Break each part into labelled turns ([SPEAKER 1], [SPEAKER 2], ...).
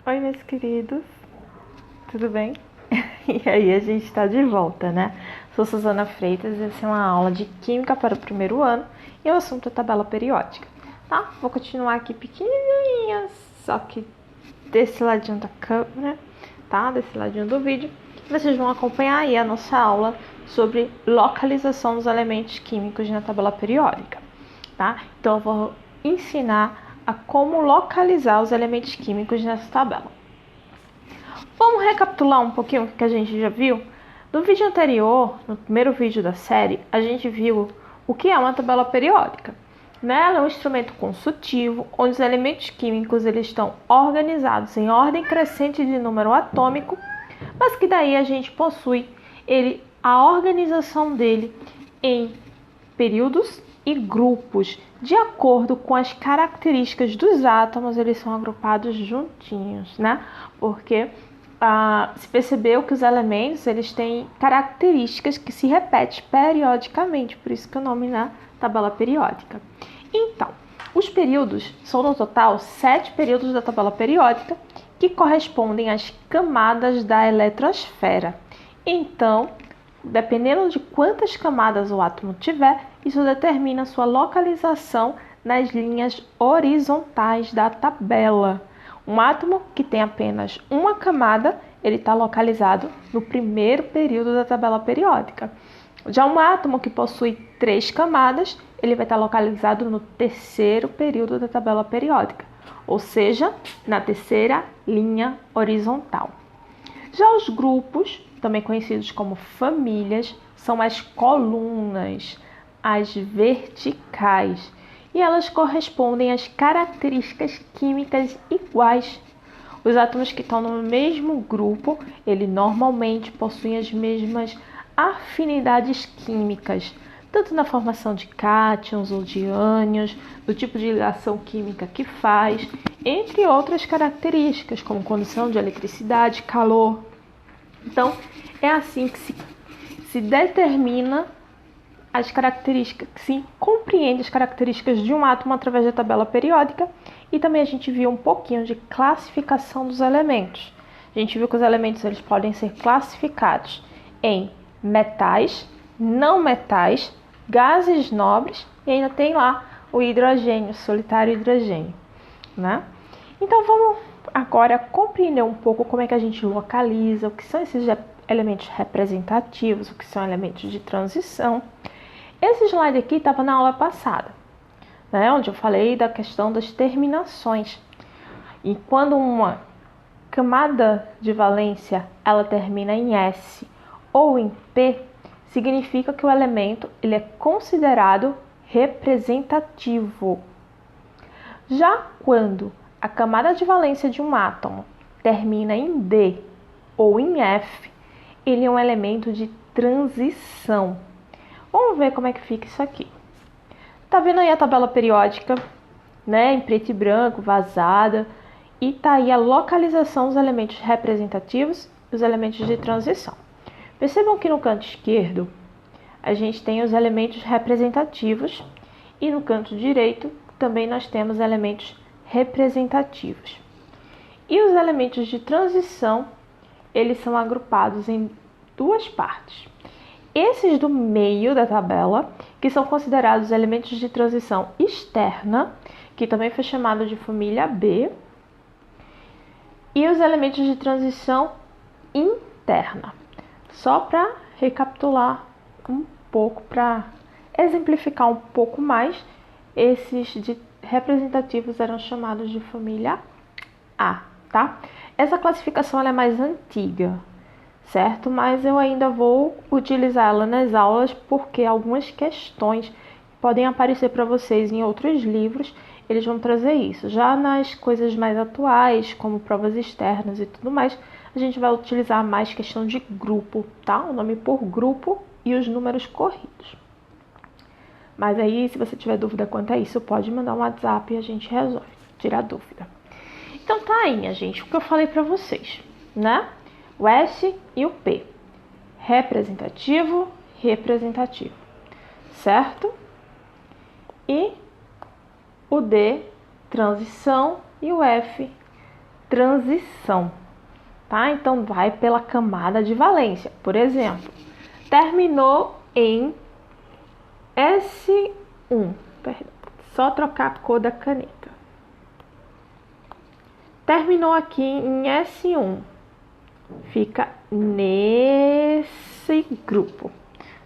[SPEAKER 1] Oi, meus queridos, tudo bem? E aí, a gente está de volta, né? Sou Suzana Freitas e essa é uma aula de Química para o primeiro ano e o assunto é tabela periódica, tá? Vou continuar aqui pequenininha, só que desse ladinho da câmera, tá? Desse ladinho do vídeo. Vocês vão acompanhar aí a nossa aula sobre localização dos elementos químicos na tabela periódica, tá? Então, eu vou ensinar a como localizar os elementos químicos nessa tabela. Vamos recapitular um pouquinho o que a gente já viu? No vídeo anterior, no primeiro vídeo da série, a gente viu o que é uma tabela periódica. Ela é um instrumento consultivo, onde os elementos químicos eles estão organizados em ordem crescente de número atômico, mas que daí a gente possui a organização dele em períodos e grupos. De acordo com as características dos átomos, eles são agrupados juntinhos, né? Porque se percebeu que os elementos eles têm características que se repetem periodicamente, por isso que o nome na tabela periódica. Então, os períodos são no total 7 períodos da tabela periódica, que correspondem às camadas da eletrosfera. Então, dependendo de quantas camadas o átomo tiver, isso determina sua localização nas linhas horizontais da tabela. Um átomo que tem apenas uma camada, ele está localizado no primeiro período da tabela periódica. Já um átomo que possui 3 camadas, ele vai estar localizado no terceiro período da tabela periódica, ou seja, na terceira linha horizontal. Já os grupos, também conhecidos como famílias, são as colunas, as verticais, e elas correspondem às características químicas iguais. Os átomos que estão no mesmo grupo, eles normalmente possuem as mesmas afinidades químicas, tanto na formação de cátions ou de ânions, do tipo de ligação química que faz, entre outras características, como condução de eletricidade, calor. Então, é assim que se determina as características, se compreende as características de um átomo através da tabela periódica, e também a gente viu um pouquinho de classificação dos elementos. A gente viu que os elementos eles podem ser classificados em metais, não metais, gases nobres e ainda tem lá o hidrogênio, solitário hidrogênio, né? Então vamos agora compreender um pouco como é que a gente localiza, o que são esses elementos representativos, o que são elementos de transição. Esse slide aqui estava na aula passada, né, onde eu falei da questão das terminações. E quando uma camada de valência ela termina em S ou em P, significa que o elemento ele é considerado representativo. Já quando a camada de valência de um átomo termina em D ou em F, ele é um elemento de transição. Vamos ver como é que fica isso aqui. Tá vendo aí a tabela periódica, né, em preto e branco, vazada, e tá aí a localização dos elementos representativos e os elementos de transição. Percebam que no canto esquerdo a gente tem os elementos representativos e no canto direito também nós temos elementos representativos. E os elementos de transição, eles são agrupados em duas partes. Esses do meio da tabela, que são considerados elementos de transição externa, que também foi chamado de família B, e os elementos de transição interna. Só para recapitular um pouco, para exemplificar um pouco mais, esses de representativos eram chamados de família A, tá? Essa classificação ela é mais antiga, certo? Mas eu ainda vou utilizá-la nas aulas porque algumas questões podem aparecer para vocês em outros livros, eles vão trazer isso. Já nas coisas mais atuais, como provas externas e tudo mais, a gente vai utilizar mais questão de grupo, tá? O nome por grupo e os números corridos. Mas aí, se você tiver dúvida quanto a isso, pode mandar um WhatsApp e a gente resolve, tirar dúvida. Então tá aí, minha gente, o que eu falei para vocês, né? O S e o P. Representativo, representativo. Certo? E o D, transição, e o F, transição, tá? Então, vai pela camada de valência. Por exemplo, terminou em S1. Perdão, só trocar a cor da caneta. Terminou aqui em S1. Fica nesse grupo,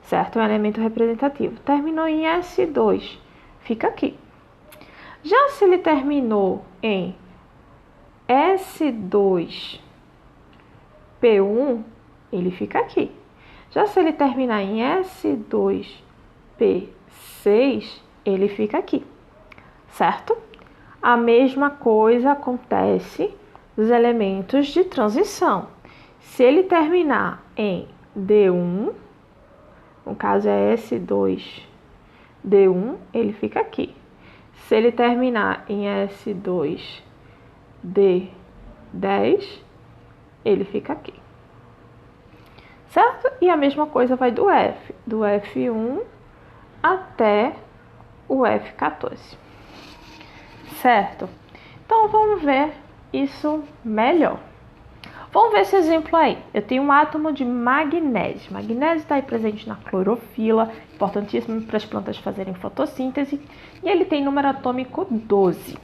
[SPEAKER 1] certo? É um elemento representativo. Terminou em S2. Fica aqui. Já se ele terminou em S2, P1, ele fica aqui. Já se ele terminar em S2, P6, ele fica aqui, certo? A mesma coisa acontece dos elementos de transição. Se ele terminar em D1, no caso é S2, D1, ele fica aqui. Se ele terminar em S2, D10, ele fica aqui. Certo? E a mesma coisa vai do F, do F1 até o F14. Certo? Então, vamos ver isso melhor. Vamos ver esse exemplo aí. Eu tenho um átomo de magnésio. Magnésio está aí presente na clorofila, importantíssimo para as plantas fazerem fotossíntese. E ele tem número atômico 12.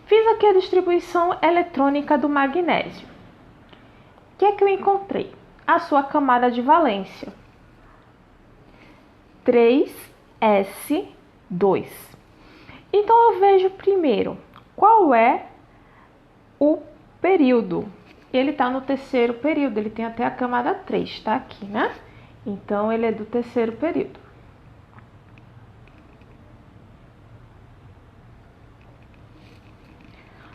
[SPEAKER 1] Fiz aqui a distribuição eletrônica do magnésio. O que é que eu encontrei? A sua camada de valência. 3s2. Então, eu vejo primeiro qual é o período. Ele está no terceiro período, ele tem até a camada 3, está aqui, né? Então, ele é do terceiro período.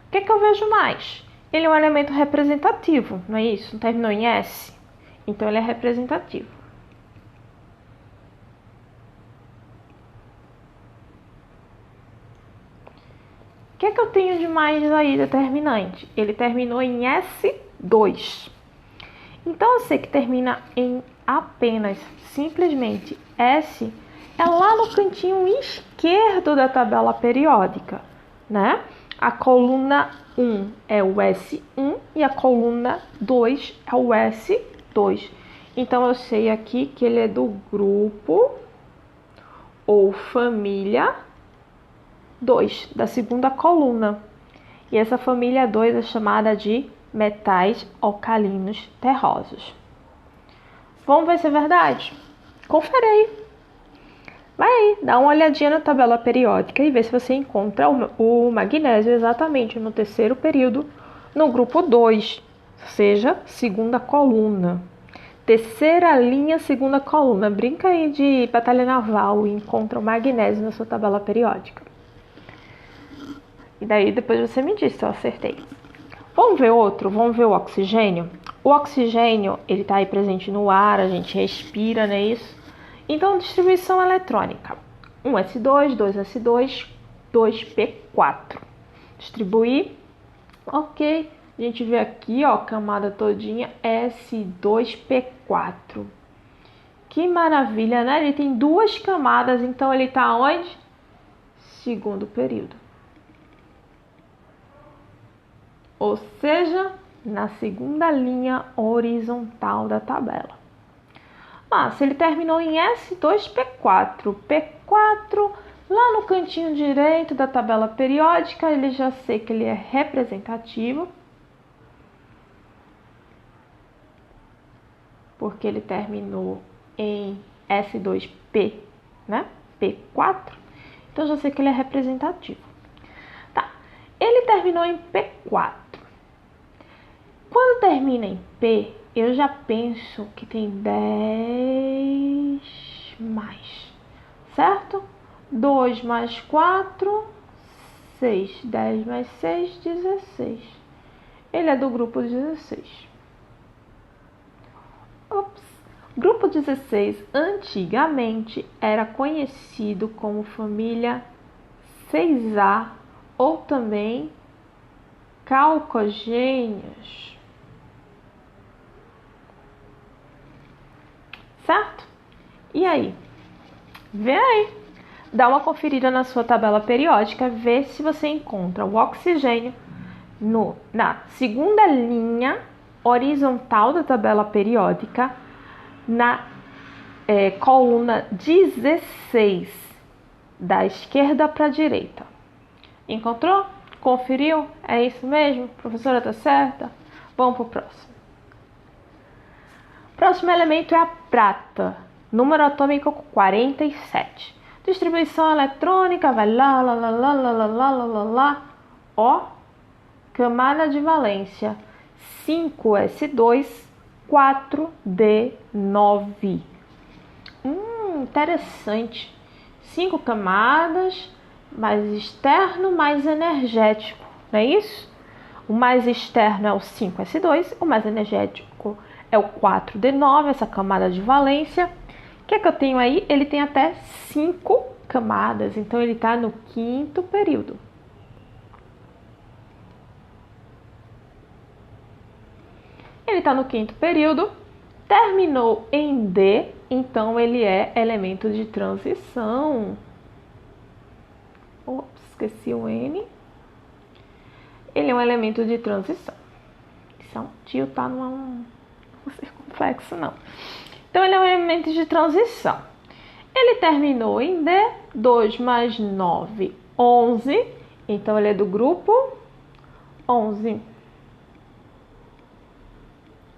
[SPEAKER 1] O que é que eu vejo mais? Ele é um elemento representativo, não é isso? Não terminou em S? Então, ele é representativo. O que é que eu tenho de mais aí determinante? Ele terminou em S2. Então, eu sei que termina em apenas, simplesmente, S é lá no cantinho esquerdo da tabela periódica, né? A coluna 1 é o S1 e a coluna 2 é o S2. Então, eu sei aqui que ele é do grupo ou família 2, da segunda coluna. E essa família 2 é chamada de metais alcalinos terrosos. Vamos ver se é verdade? Confere aí. Vai aí, dá uma olhadinha na tabela periódica e vê se você encontra o magnésio exatamente no terceiro período, no grupo 2, ou seja, segunda coluna. Terceira linha, segunda coluna. Brinca aí de batalha naval e encontra o magnésio na sua tabela periódica. E daí depois você me diz se eu acertei. Vamos ver outro? Vamos ver o oxigênio? O oxigênio, ele está aí presente no ar, a gente respira, não é isso? Então, distribuição eletrônica. 1s2, 2s2, 2p4. Distribuir. Ok. A gente vê aqui, ó, camada todinha, S2p4. Que maravilha, né? Ele tem duas camadas, então ele está onde? Segundo período. Ou seja, na segunda linha horizontal da tabela. Se ele terminou em S2P4, P4, lá no cantinho direito da tabela periódica, ele já sei que ele é representativo, porque ele terminou em S2P, né? P4, então já sei que ele é representativo. Tá, ele terminou em P4. Quando termina em P, eu já penso que tem 10 mais, certo? 2 mais 4, 6. 10 mais 6, 16. Ele é do grupo 16. Ops. Grupo 16, antigamente, era conhecido como família 6A ou também calcogênios. Certo? E aí? Vê aí. Dá uma conferida na sua tabela periódica, vê se você encontra o oxigênio na segunda linha horizontal da tabela periódica, na coluna 16, da esquerda para a direita. Encontrou? Conferiu? É isso mesmo? Professora, tá certa? Vamos para o próximo. Próximo elemento é a prata, número atômico 47. Distribuição eletrônica, vai lá, lá, lá, lá, lá, lá, lá, lá, lá, lá. Ó, camada de valência 5s2, 4d9. Interessante. 5 camadas, mais externo, mais energético, não é isso? O mais externo é o 5s2, o mais energético é o 4d9, essa camada de valência. O que é que eu tenho aí? Ele tem até 5 camadas, então ele está no quinto período. Ele está no quinto período, terminou em D, então ele é elemento de transição. Ops, esqueci o N. Ele é um elemento de transição. Isso é um tio, tá? Não ser complexo, não. Então, ele é um elemento de transição. Ele terminou em D, 2 mais 9, 11. Então, ele é do grupo 11.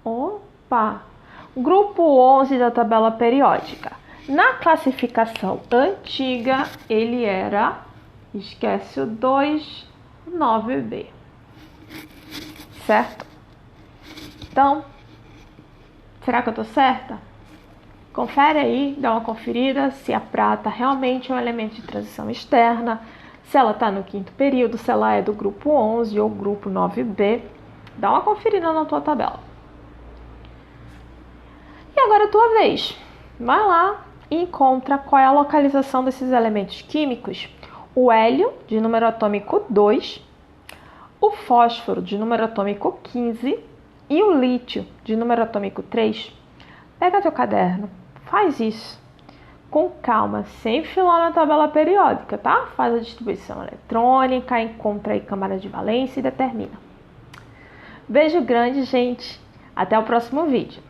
[SPEAKER 1] Opa! Grupo 11 da tabela periódica. Na classificação antiga, ele era, esquece o 2, 9b. Certo? Então, será que eu tô certa? Confere aí, dá uma conferida se a prata realmente é um elemento de transição externa, se ela está no quinto período, se ela é do grupo 11 ou grupo 9b. Dá uma conferida na tua tabela. E agora é a tua vez. Vai lá e encontra qual é a localização desses elementos químicos. O hélio, de número atômico 2, o fósforo, de número atômico 15, e o lítio, de número atômico 3. Pega teu caderno, faz isso com calma, sem filar na tabela periódica, tá? Faz a distribuição eletrônica, encontra aí camada de valência e determina. Beijo grande, gente. Até o próximo vídeo.